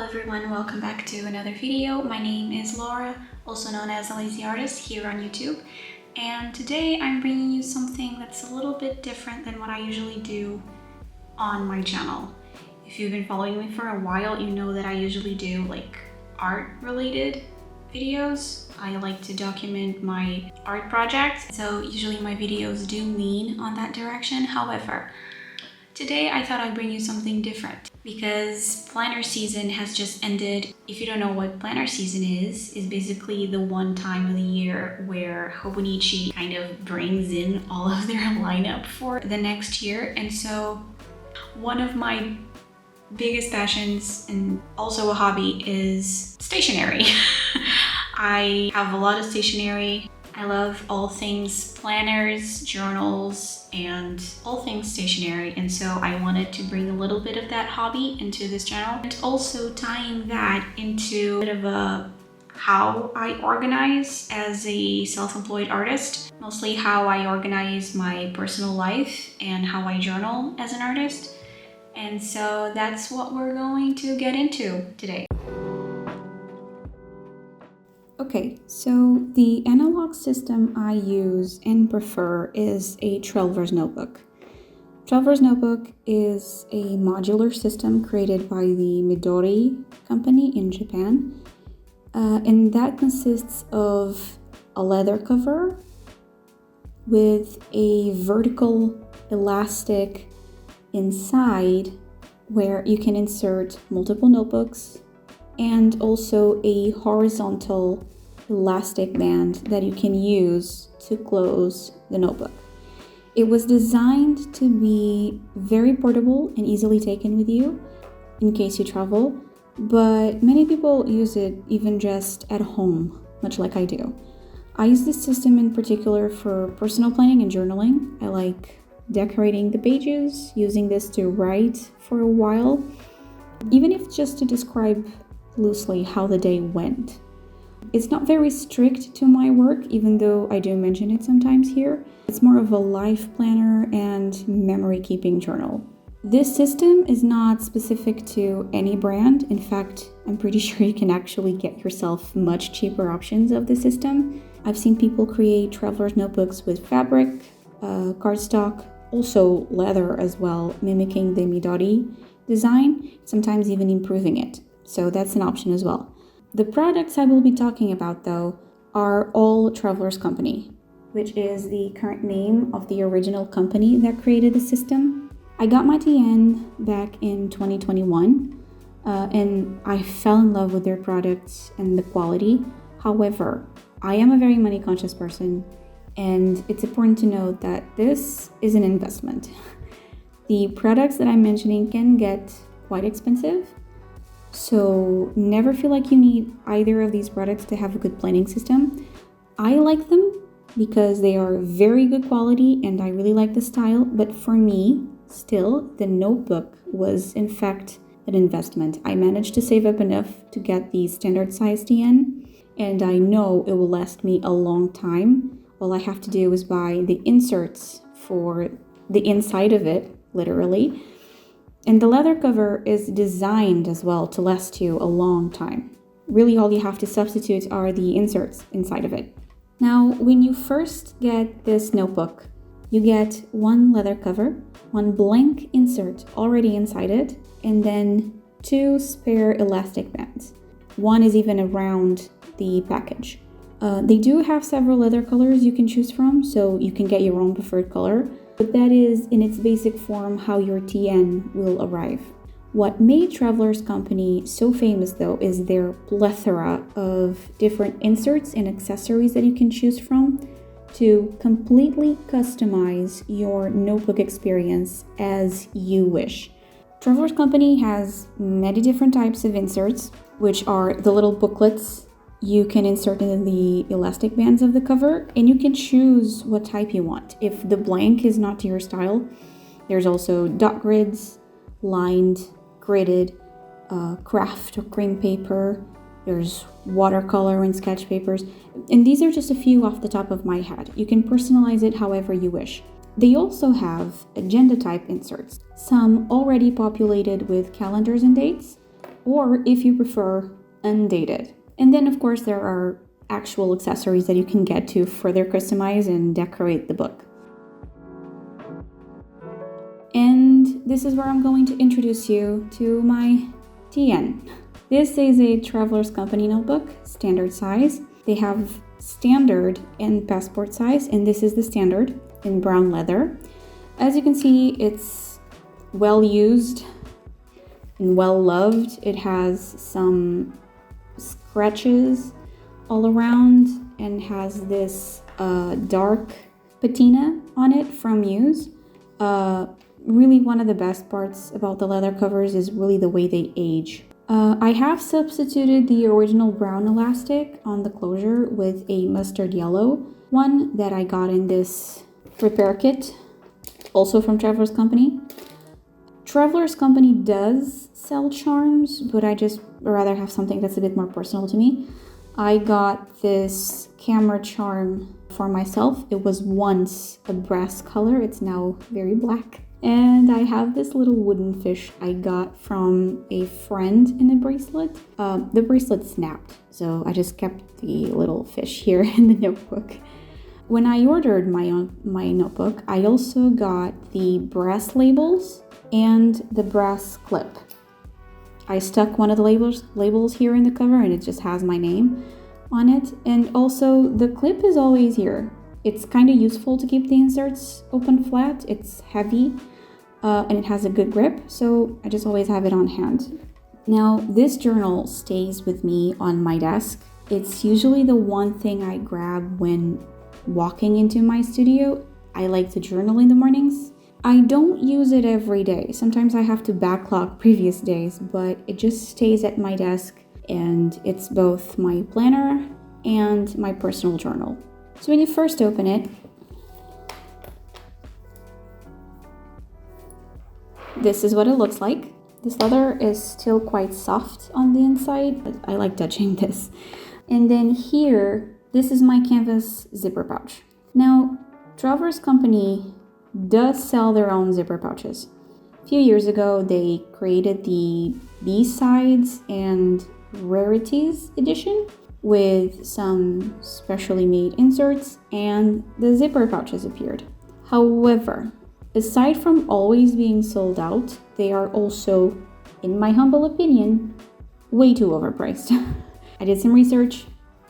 everyone, welcome back to another video. My name is Laura, also known as a Lazy Artist here on YouTube. And today I'm bringing you something that's a little bit different than what I usually do on my channel. If you've been following me for a while, you know that I usually do like art related videos. I like to document my art projects, so usually my videos do lean on that direction. However, today I thought I'd bring you something different because planner season has just ended. If you don't know what planner season is basically the one time of the year where Hobonichi kind of brings in all of their lineup for the next year. And so one of my biggest passions and also a hobby is stationery. I have a lot of stationery. I love all things planners, journals, and all things stationery. And so I wanted to bring a little bit of that hobby into this channel and also tying that into a bit of a how I organize as a self-employed artist, mostly how I organize my personal life and how I journal as an artist. And so that's what we're going to get into today. Okay, so the analog system I use and prefer is a Traveler's Notebook. Traveler's Notebook is a modular system created by the Midori company in Japan. And that consists of a leather cover with a vertical elastic inside where you can insert multiple notebooks, and also a horizontal elastic band that you can use to close the notebook. It was designed to be very portable and easily taken with you in case you travel, but many people use it even just at home, much like I do. I use this system in particular for personal planning and journaling. I like decorating the pages, using this to write for a while, even if just to describe loosely how the day went. It's not very strict to my work, even though I do mention it sometimes here. It's more of a life planner and memory keeping journal. This system is not specific to any brand. In fact, I'm pretty sure you can actually get yourself much cheaper options of the system. I've seen people create traveler's notebooks with fabric, cardstock, also leather as well, mimicking the Midori design, sometimes even improving it. So that's an option as well. The products I will be talking about though are all Traveler's Company, which is the current name of the original company that created the system. I got my TN back in 2021 and I fell in love with their products and the quality. However, I am a very money conscious person, and it's important to note that this is an investment. The products that I'm mentioning can get quite expensive. So never feel like you need either of these products to have a good planning system. I like them because they are very good quality and I really like the style, but for me, still, the notebook was in fact an investment. I managed to save up enough to get the standard size TN, and I know it will last me a long time. All I have to do is buy the inserts for the inside of it, literally. And the leather cover is designed as well to last you a long time. Really, all you have to substitute are the inserts inside of it. Now, when you first get this notebook, you get one leather cover, one blank insert already inside it, and then two spare elastic bands. One is even around the package. They do have several leather colors you can choose from, so you can get your own preferred color. But that is, in its basic form, how your TN will arrive. What made Traveler's Company so famous, though, is their plethora of different inserts and accessories that you can choose from to completely customize your notebook experience as you wish. Traveler's Company has many different types of inserts, which are the little booklets you can insert in the elastic bands of the cover, and you can choose what type you want. If the blank is not to your style, there's also dot grids, lined, gridded, craft or cream paper, there's watercolor and sketch papers, and these are just a few off the top of my head. You can personalize it however you wish. They also have agenda type inserts, some already populated with calendars and dates, or if you prefer, undated. And then of course there are actual accessories that you can get to further customize and decorate the book. And this is where I'm going to introduce you to my TN. This is a Traveler's Company notebook, standard size. They have standard and passport size, and this is the standard in brown leather. As you can see, it's well used and well loved. It has some scratches all around and has this dark patina on it from use. Really one of the best parts about the leather covers is really the way they age. I have substituted the original brown elastic on the closure with a mustard yellow one that I got in this repair kit, also from Traveler's Company. Traveler's Company does sell charms, but I just rather have something that's a bit more personal to me. I got this camera charm for myself. It was once a brass color, it's now very black. And I have this little wooden fish I got from a friend in a bracelet. The bracelet snapped, so I just kept the little fish here in the notebook. When I ordered my notebook, I also got the brass labels and the brass clip. I stuck one of the labels here in the cover, and it just has my name on it. And also the clip is always here. It's kind of useful to keep the inserts open flat. It's heavy and it has a good grip, so I just always have it on hand. Now, this journal stays with me on my desk. It's usually the one thing I grab when walking into my studio. I like to journal in the mornings. I don't use it every day. Sometimes I have to backlog previous days, but it just stays at my desk, and it's both my planner and my personal journal. So when you first open it, this is what it looks like. This leather is still quite soft on the inside, but I like touching this. And then here, this is my canvas zipper pouch. Now, Traveler's Company does sell their own zipper pouches. A few years ago, they created the B-Sides and Rarities edition with some specially made inserts, and the zipper pouches appeared. However, aside from always being sold out, they are also, in my humble opinion, way too overpriced. I did some research,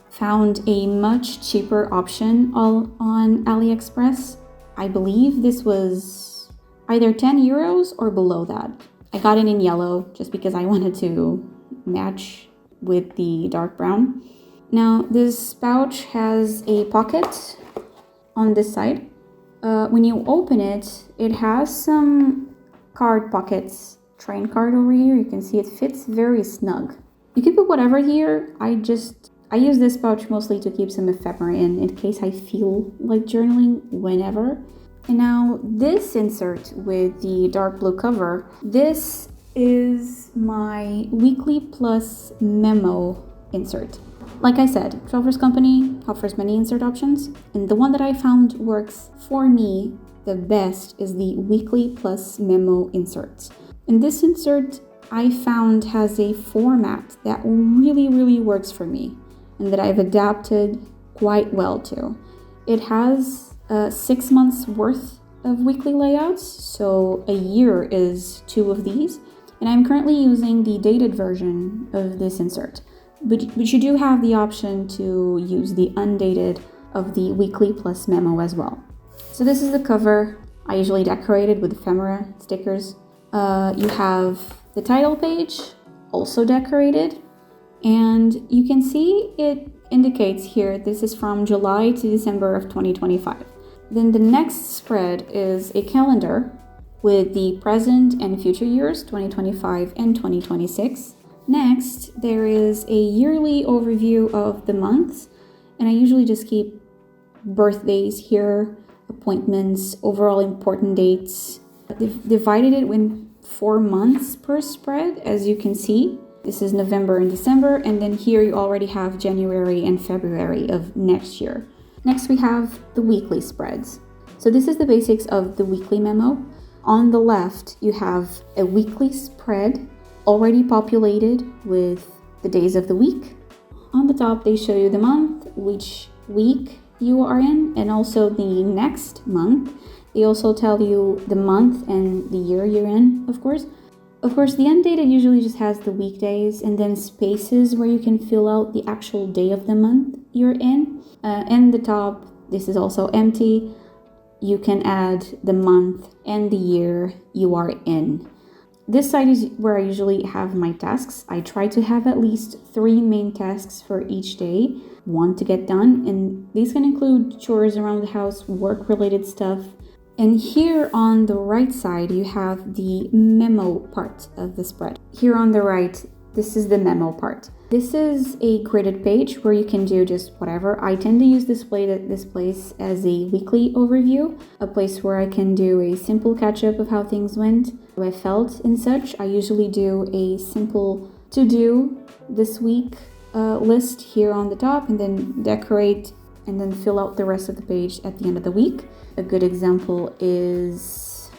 found a much cheaper option on AliExpress. I believe this was either 10 euros or below that. I got it in yellow just because I wanted to match with the dark brown. Now, this pouch has a pocket on this side. When you open it, it has some card pockets, train card over here. You can see it fits very snug. You can put whatever here. I use this pouch mostly to keep some ephemera in case I feel like journaling whenever. And now this insert with the dark blue cover, this is my Weekly Plus Memo insert. Like I said, Traveler's Company offers many insert options, and the one that I found works for me the best is the Weekly Plus Memo inserts. And this insert I found has a format that really works for me and that I've adapted quite well to. It has 6 months worth of weekly layouts, so a year is 2 of these, and I'm currently using the dated version of this insert. But you do have the option to use the undated of the Weekly Plus Memo as well. So this is the cover. I usually decorate it with ephemera stickers. You have the title page, also decorated. And you can see it indicates here this is from July to December of 2025. Then the next spread is a calendar with the present and future years, 2025 and 2026. Next, there is a yearly overview of the months, and I usually just keep birthdays here, appointments, overall important dates. They've divided it in 4 months per spread, as you can see. This is November and December, and then here you already have January and February of next year. Next, we have the weekly spreads. So this is the basics of the Weekly Memo. On the left, you have a weekly spread, already populated with the days of the week. On the top, they show you the month, which week you are in, and also the next month. They also tell you the month and the year you're in, of course. Of course, the undated usually just has the weekdays and then spaces where you can fill out the actual day of the month you're in. And the top, this is also empty. You can add the month and the year you are in. This side is where I usually have my tasks. I try to have at least 3 main tasks for each day, 1 to get done, and these can include chores around the house, work-related stuff. And here on the right side, you have the memo part of the spread. Here on the right, this is the memo part. This is a graded page where you can do just whatever. I tend to use this place as a weekly overview, a place where I can do a simple catch-up of how things went, how I felt and such. I usually do a simple to-do this week list here on the top, and then decorate and then fill out the rest of the page at the end of the week. A good example is,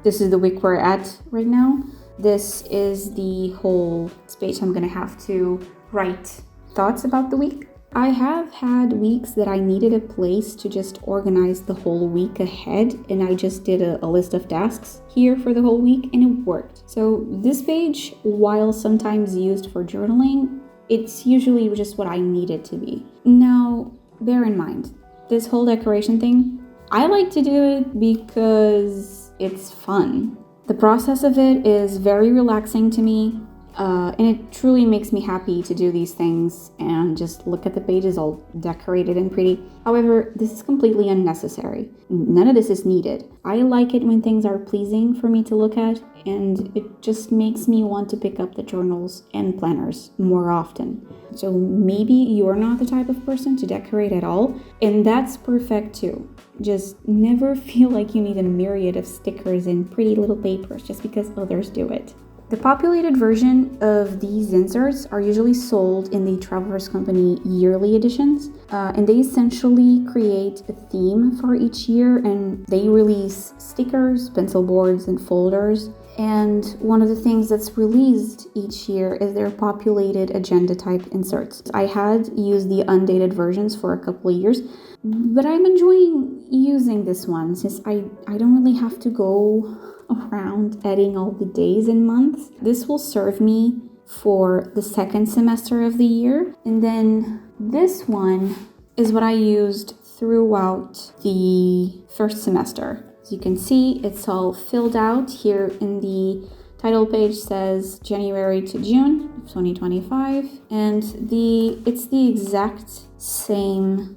this is the week we're at right now. This is the whole space I'm gonna have to write thoughts about the week. I have had weeks that I needed a place to just organize the whole week ahead, and I just did a list of tasks here for the whole week, and it worked. So this page, while sometimes used for journaling, it's usually just what I need it to be. Now, bear in mind, this whole decoration thing, I like to do it because it's fun. The process of it is very relaxing to me, and it truly makes me happy to do these things and just look at the pages all decorated and pretty. However, this is completely unnecessary. None of this is needed. I like it when things are pleasing for me to look at, and it just makes me want to pick up the journals and planners more often. So maybe you're not the type of person to decorate at all, and that's perfect too. Just never feel like you need a myriad of stickers and pretty little papers just because others do it. The populated version of these inserts are usually sold in the Travelers Company yearly editions, and they essentially create a theme for each year, and they release stickers, pencil boards, and folders. And one of the things that's released each year is their populated agenda type inserts. I had used the undated versions for a couple of years, but I'm enjoying using this one since I don't really have to go around adding all the days and months. This will serve me for the second semester of the year. And then this one is what I used throughout the first semester. As you can see, it's all filled out. Here in the title page says January to June of 2025, and it's the exact same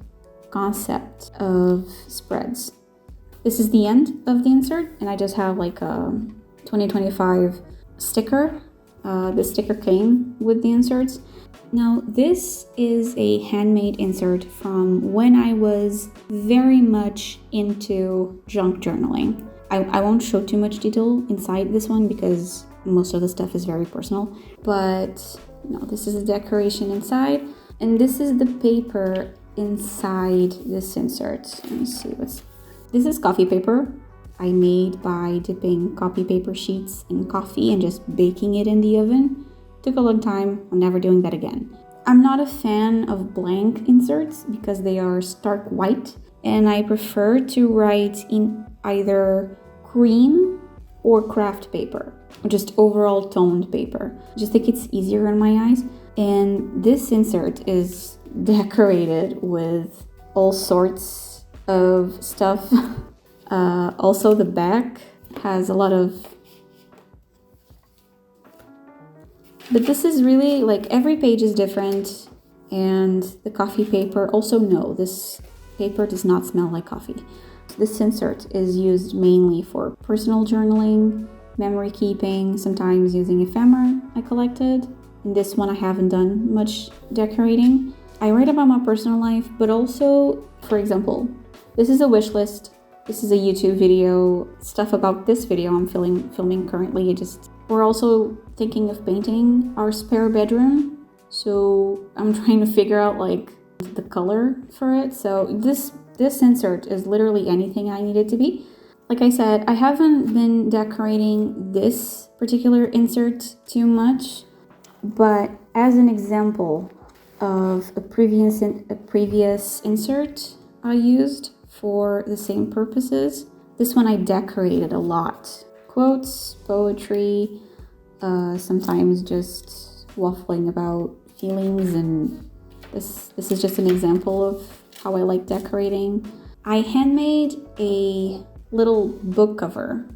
concept of spreads. This is the end of the insert, and I just have like a 2025 sticker. The sticker came with the inserts. Now, this is a handmade insert from when I was very much into junk journaling. I won't show too much detail inside this one because most of the stuff is very personal, but no, this is a decoration inside, and this is the paper inside this insert. Let me see this is coffee paper I made by dipping copy paper sheets in coffee and just baking it in the oven. Took a long time. I'm never doing that again. I'm not a fan of blank inserts because they are stark white, and I prefer to write in either cream or craft paper, or just overall toned paper. I just think it's easier on my eyes. And this insert is decorated with all sorts of stuff. Also, the back has a lot of... But this is really, like, every page is different, and the coffee paper, also no, this paper does not smell like coffee. This insert is used mainly for personal journaling, memory keeping, sometimes using ephemera I collected. In this one I haven't done much decorating. I write about my personal life, but also, for example, this is a wish list. This is a YouTube video, stuff about this video I'm filming currently. We're also thinking of painting our spare bedroom, so I'm trying to figure out like the color for it. So this insert is literally anything I need it to be. Like I said, I haven't been decorating this particular insert too much, but as an example of a previous insert I used for the same purposes, this one I decorated a lot. Quotes, poetry, sometimes just waffling about feelings, and this is just an example of how I like decorating. I handmade a little book cover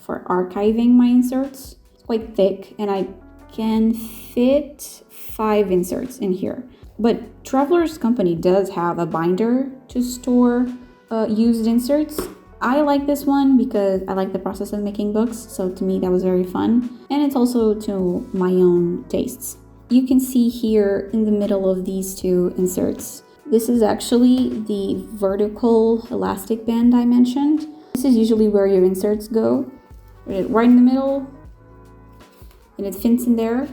for archiving my inserts. It's quite thick and I can fit 5 inserts in here. But Traveler's Company does have a binder to store used inserts. I like this one because I like the process of making books, so to me that was very fun. And it's also to my own tastes. You can see here in the middle of these 2 inserts, this is actually the vertical elastic band I mentioned. This is usually where your inserts go, right in the middle, and it fits in there.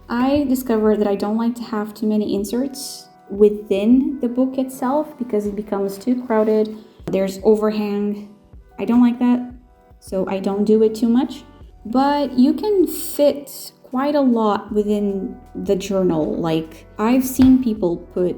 I discovered that I don't like to have too many inserts within the book itself because it becomes too crowded. There's overhang. I don't like that, so I don't do it too much. But you can fit quite a lot within the journal. Like, I've seen people put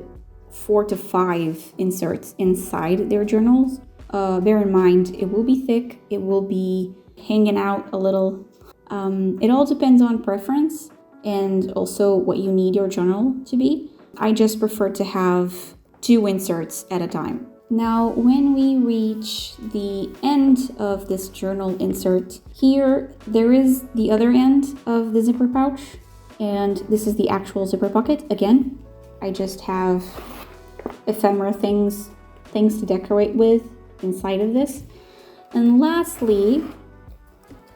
4 to 5 inserts inside their journals. Bear in mind, it will be thick, it will be hanging out a little. It all depends on preference and also what you need your journal to be. I just prefer to have 2 inserts at a time. Now, when we reach the end of this journal insert, here there is the other end of the zipper pouch, and this is the actual zipper pocket. Again, I just have ephemera things to decorate with inside of this. And lastly,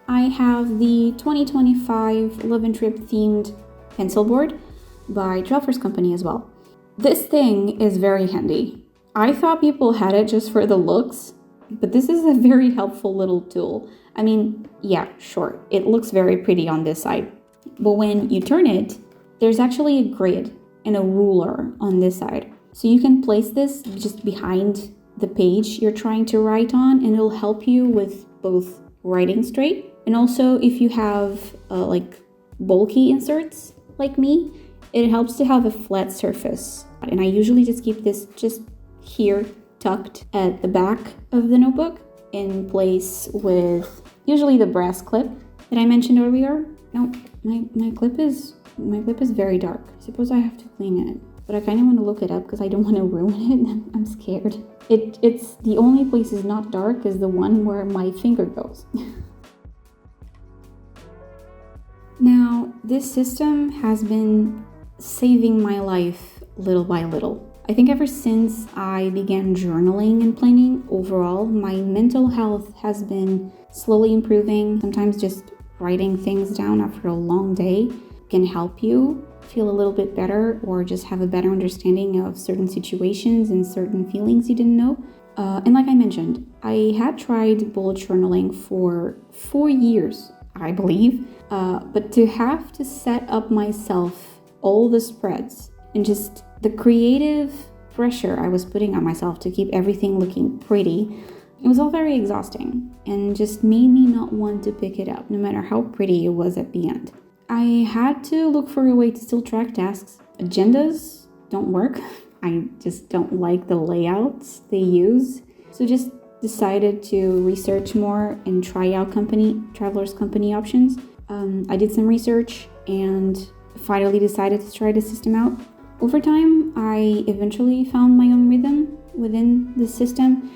I have the 2025 Love and Trip themed pencil board by Traveler's Company as well. This thing is very handy. I thought people had it just for the looks, but this is a very helpful little tool. I mean, yeah, sure, it looks very pretty on this side, but when you turn it, there's actually a grid and a ruler on this side. So you can place this just behind the page you're trying to write on, and it'll help you with both writing straight, and also if you have like bulky inserts like me, it helps to have a flat surface. And I usually just keep this just here tucked at the back of the notebook in place with usually the brass clip that I mentioned earlier. No, my clip is very dark. I suppose I have to clean it, but I kind of want to look it up because I don't want to ruin it. I'm scared. It's the only place is not dark is the one where my finger goes. Now, this system has been saving my life little by little. I think ever since I began journaling and planning, overall, my mental health has been slowly improving. Sometimes just writing things down after a long day can help you feel a little bit better or just have a better understanding of certain situations and certain feelings you didn't know. And like I mentioned, I had tried bullet journaling for 4 years, I believe, but to have to set up myself all the spreads and just the creative pressure I was putting on myself to keep everything looking pretty, it was all very exhausting and just made me not want to pick it up, no matter how pretty it was at the end. I had to look for a way to still track tasks. Agendas don't work. I just don't like the layouts they use. So just decided to research more and try out Traveler's Company options. I did some research and finally decided to try the system out. Over time, I eventually found my own rhythm within the system,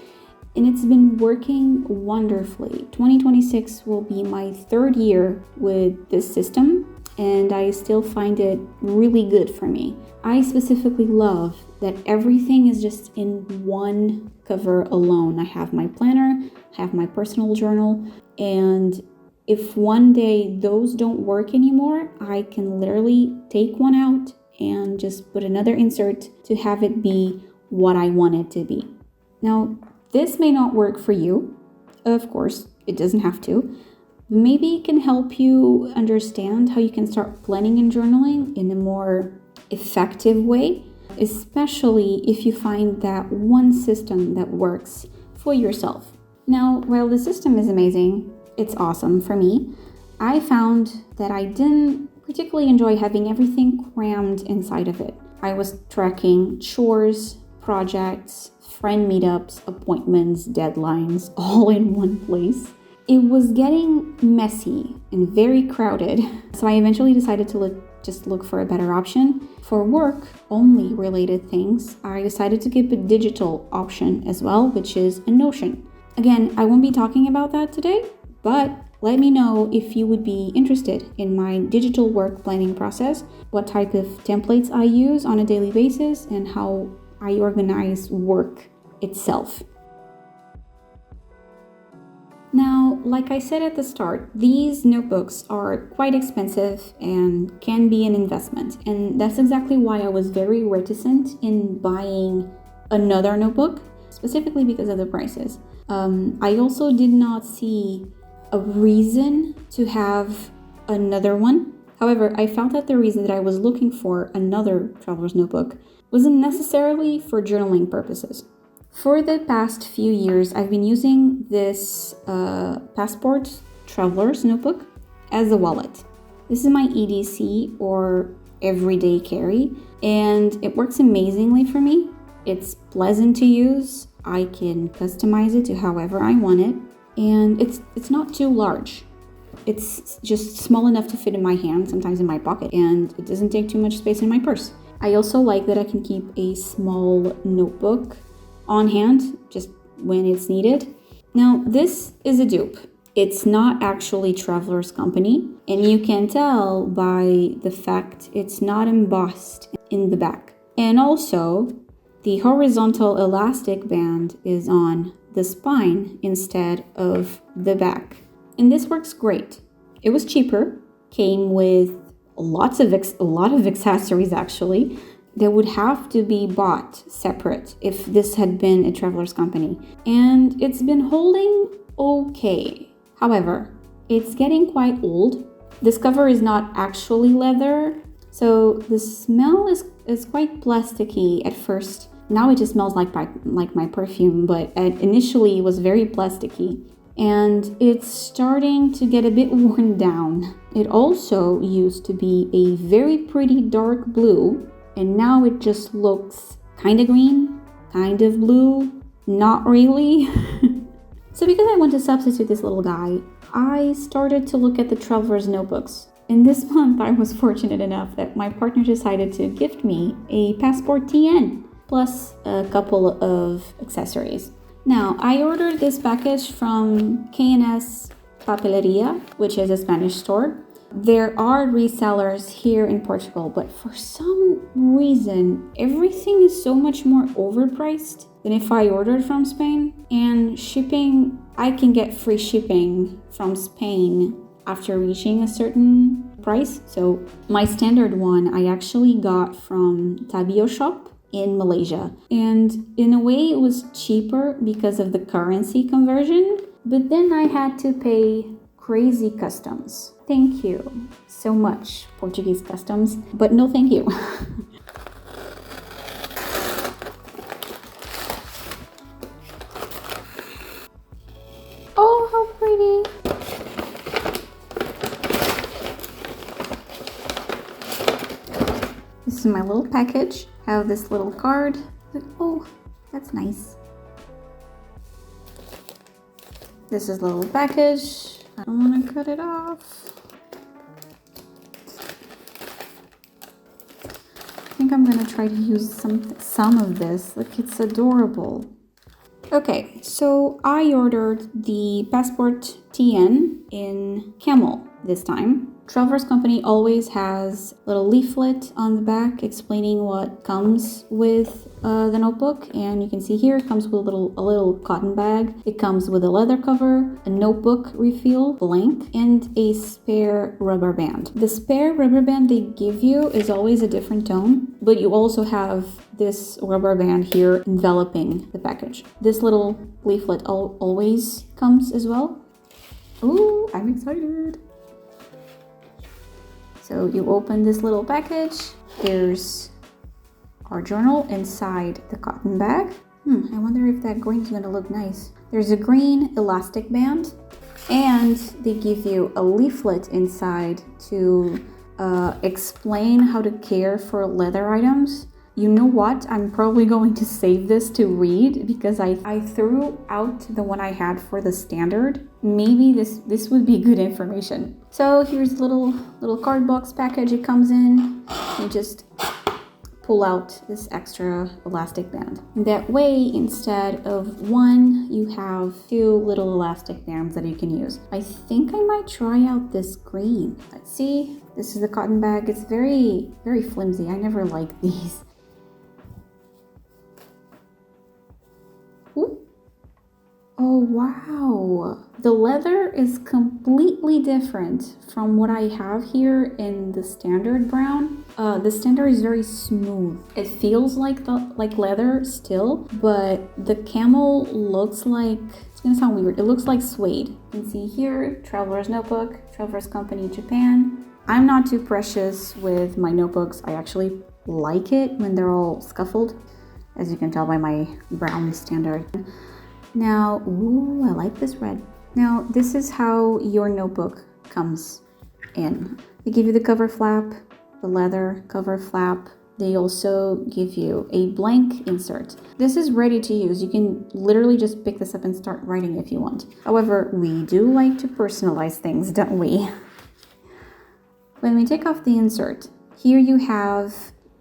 and it's been working wonderfully. 2026 will be my 3rd year with this system, and I still find it really good for me. I specifically love that everything is just in one cover alone. I have my planner, I have my personal journal, and if one day those don't work anymore, I can literally take one out and just put another insert to have it be what I want it to be. Now, this may not work for you. Of course, it doesn't have to. Maybe it can help you understand how you can start planning and journaling in a more effective way, especially if you find that one system that works for yourself. Now, while the system is amazing, it's awesome for me, I found that I didn't particularly enjoy having everything crammed inside of it. I was tracking chores, projects, friend meetups, appointments, deadlines, all in one place. It was getting messy and very crowded, so I eventually decided to just look for a better option. For work-only related things, I decided to keep a digital option as well, which is a Notion. Again, I won't be talking about that today, but let me know if you would be interested in my digital work planning process, what type of templates I use on a daily basis, and how I organize work itself. Now, like I said at the start, these notebooks are quite expensive and can be an investment. And that's exactly why I was very reticent in buying another notebook, specifically because of the prices. I also did not see a reason to have another one. However, I found that the reason that I was looking for another traveler's notebook wasn't necessarily for journaling purposes. For the past few years, I've been using this Passport Traveler's Notebook as a wallet. This is my EDC or everyday carry, and it works amazingly for me. It's pleasant to use. I can customize it to however I want it, and it's not too large. It's just small enough to fit in my hand, sometimes in my pocket, and it doesn't take too much space in my purse. I also like that I can keep a small notebook on hand just when it's needed. Now, this is a dupe. It's not actually Traveler's Company, and you can tell by the fact it's not embossed in the back. And also, the horizontal elastic band is on the spine instead of the back. And this works great. It was cheaper, came with a lot of accessories actually, that would have to be bought separate if this had been a Traveler's Company. And it's been holding okay. However, it's getting quite old. This cover is not actually leather, so the smell is quite plasticky at first. Now it just smells like my perfume, but initially it was very plasticky. And it's starting to get a bit worn down. It also used to be a very pretty dark blue, and now it just looks kind of green, kind of blue, not really. So because I want to substitute this little guy, I started to look at the Traveler's Notebooks. And this month I was fortunate enough that my partner decided to gift me a Passport TN, plus a couple of accessories. Now, I ordered this package from K&S Papeleria, which is a Spanish store. There are resellers here in Portugal, but for some reason, everything is so much more overpriced than if I ordered from Spain. And shipping, I can get free shipping from Spain after reaching a certain price. So my standard one, I actually got from Tabio Shop in Malaysia. And in a way, it was cheaper because of the currency conversion, but then I had to pay crazy customs. Thank you so much, Portuguese customs, but no thank you. Oh, how pretty! This is my little package. I have this little card. Oh, that's nice. This is a little package. I don't want to cut it off. I think I'm gonna try to use some of this. Look, it's adorable. Okay, so I ordered the Passport TN in camel this time. Traveler's Company always has a little leaflet on the back explaining what comes with the notebook, and you can see here it comes with a little cotton bag. It comes with a leather cover, a notebook refill, blank, and a spare rubber band. The spare rubber band they give you is always a different tone, but you also have this rubber band here enveloping the package. This little leaflet always comes as well. Ooh, I'm excited! So you open this little package, there's our journal inside the cotton bag. I wonder if that green is gonna look nice. There's a green elastic band, and they give you a leaflet inside to explain how to care for leather items. You know what? I'm probably going to save this to read because I threw out the one I had for the standard. Maybe this would be good information. So here's a little card box package it comes in. You just pull out this extra elastic band. That way, instead of one, you have two little elastic bands that you can use. I think I might try out this green. Let's see. This is the cotton bag. It's very, very flimsy. I never liked these. Ooh. Oh, wow. The leather is completely different from what I have here in the standard brown. The standard is very smooth. It feels like leather still, but the camel looks like, it's gonna sound weird, it looks like suede. You can see here, Traveler's Notebook, Traveler's Company, Japan. I'm not too precious with my notebooks. I actually like it when they're all scuffled, as you can tell by my brown standard. Now, ooh, I like this red. Now, this is how your notebook comes in. They give you the cover flap, the leather cover flap. They also give you a blank insert. This is ready to use. You can literally just pick this up and start writing if you want. However, we do like to personalize things, don't we? When we take off the insert, here you have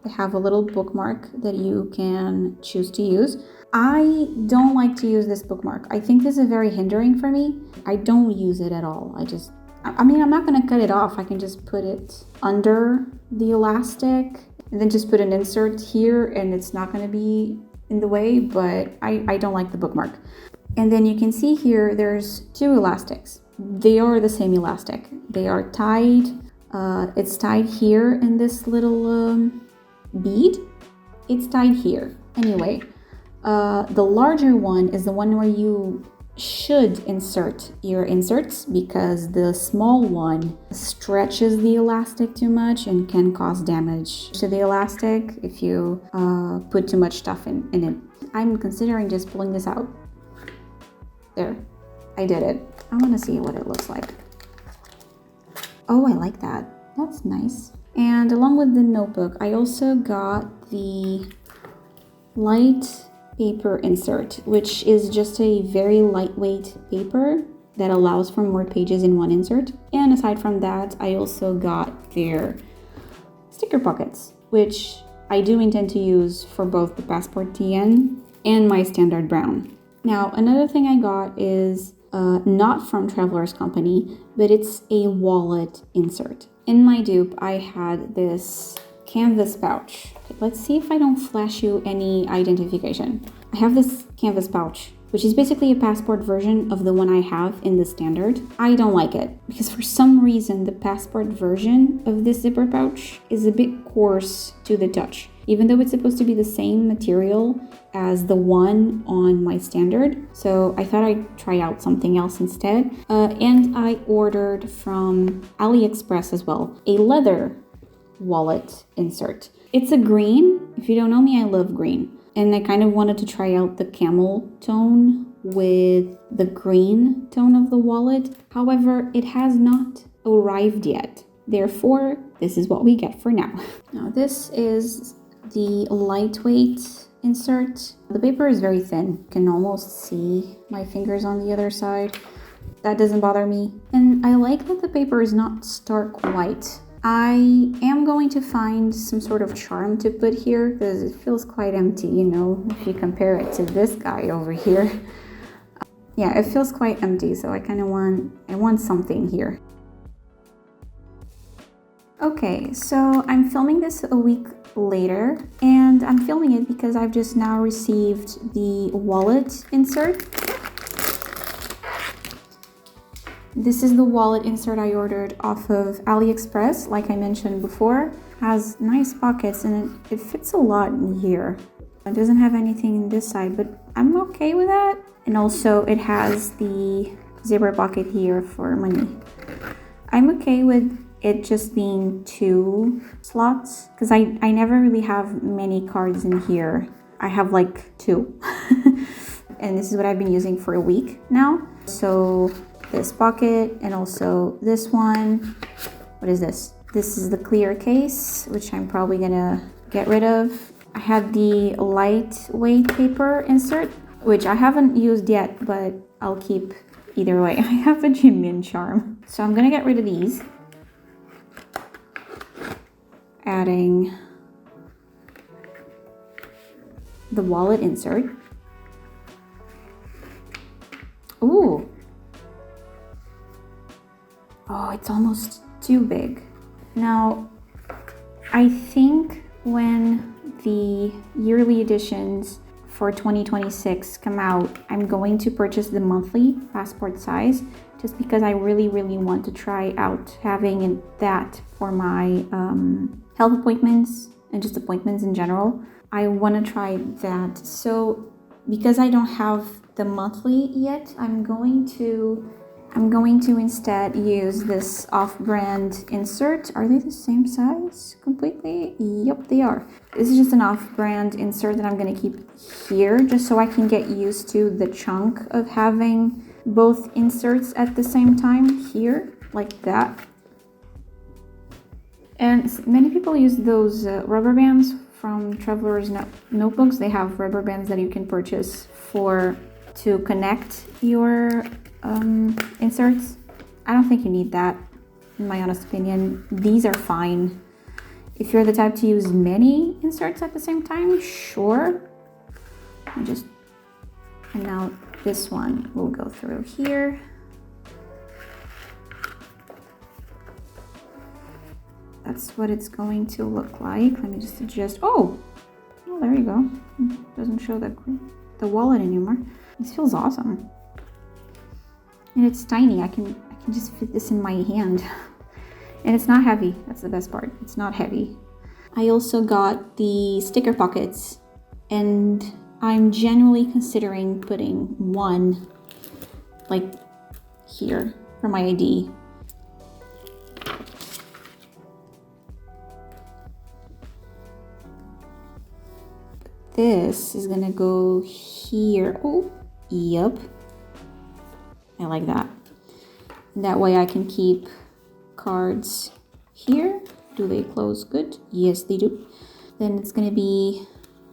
a little bookmark that you can choose to use. I don't like to use this bookmark. I think this is very hindering for me. I don't use it at all. I'm not gonna cut it off. I can just put it under the elastic and then just put an insert here and it's not gonna be in the way, but I don't like the bookmark. And then you can see here, there's two elastics. They are the same elastic. They are tied. It's tied here in this little bead. It's tied here. Anyway, the larger one is the one where you should insert your inserts because the small one stretches the elastic too much and can cause damage to the elastic if you put too much stuff in it. I'm considering just pulling this out. There, I did it. I want to see what it looks like. Oh, I like that. That's nice. And along with the notebook, I also got the light paper insert, which is just a very lightweight paper that allows for more pages in one insert. And aside from that, I also got their sticker pockets, which I do intend to use for both the Passport TN and my standard brown. Now, another thing I got is not from Traveler's Company, but it's a wallet insert. In my dupe, I had this canvas pouch. Okay, let's see if I don't flash you any identification. I have this canvas pouch, which is basically a Passport version of the one I have in the standard. I don't like it because for some reason the Passport version of this zipper pouch is a bit coarse to the touch, even though it's supposed to be the same material as the one on my standard. So I thought I'd try out something else instead. And I ordered from AliExpress as well, a leather wallet insert. It's a green. If you don't know me, I love green. And I kind of wanted to try out the camel tone with the green tone of the wallet. However, it has not arrived yet. Therefore, this is what we get for now. Now, this is the lightweight insert. The paper is very thin. You can almost see my fingers on the other side. That doesn't bother me. And I like that the paper is not stark white. I am going to find some sort of charm to put here because it feels quite empty, you know, if you compare it to this guy over here. Yeah, it feels quite empty, so I kind of want something here. Okay, so I'm filming this a week later, and I'm filming it because I've just now received the wallet insert. This is the wallet insert I ordered off of AliExpress, like I mentioned before. Has nice pockets and it fits a lot in here. It doesn't have anything in this side, but I'm okay with that. And also it has the zipper pocket here for money. I'm okay with it just being 2 slots because I never really have many cards in here. I have like 2. and this is what I've been using for a week now. So this pocket and also this one. What is this? This is the clear case, which I'm probably gonna get rid of. I have the lightweight paper insert, which I haven't used yet, but I'll keep either way. I have a Jimin charm. So I'm gonna get rid of these. Adding the wallet insert. Ooh. Oh, it's almost too big. Now, I think when the yearly editions for 2026 come out, I'm going to purchase the monthly passport size just because I really want to try out having that for my health appointments and just appointments in general. I want to try that. So because I don't have the monthly yet, I'm going to instead use this off-brand insert. Are they the same size completely? Yep, they are. This is just an off-brand insert that I'm going to keep here just so I can get used to the chunk of having both inserts at the same time here, like that. And many people use those rubber bands from Traveler's Notebooks. They have rubber bands that you can purchase to connect your inserts. I don't think you need that, in my honest opinion. These are fine. If you're the type to use many inserts at the same time, sure. And now this one will go through here. That's what it's going to look like. Let me just adjust. Oh, there you go. Doesn't show the wallet anymore. This feels awesome. And it's tiny. I can just fit this in my hand. And it's not heavy. That's the best part. It's not heavy. I also got the sticker pockets, and I'm genuinely considering putting one like here for my ID. This is gonna go here. Oh, yep. I like that. That way I can keep cards here. Do they close good? Yes, they do. Then it's gonna be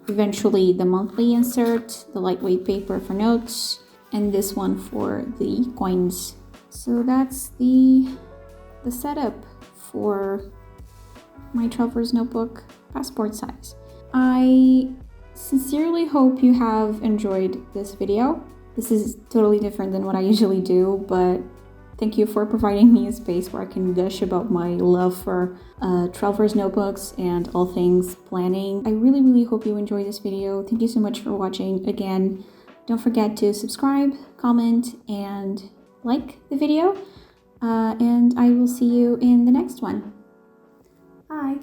eventually the monthly insert, the lightweight paper for notes, and this one for the coins. So that's the setup for my Traveler's Notebook passport size. I sincerely hope you have enjoyed this video. This is totally different than what I usually do, but thank you for providing me a space where I can gush about my love for Traveler's Notebooks and all things planning. I really hope you enjoyed this video. Thank you so much for watching. Again, don't forget to subscribe, comment, and like the video. And I will see you in the next one. Bye!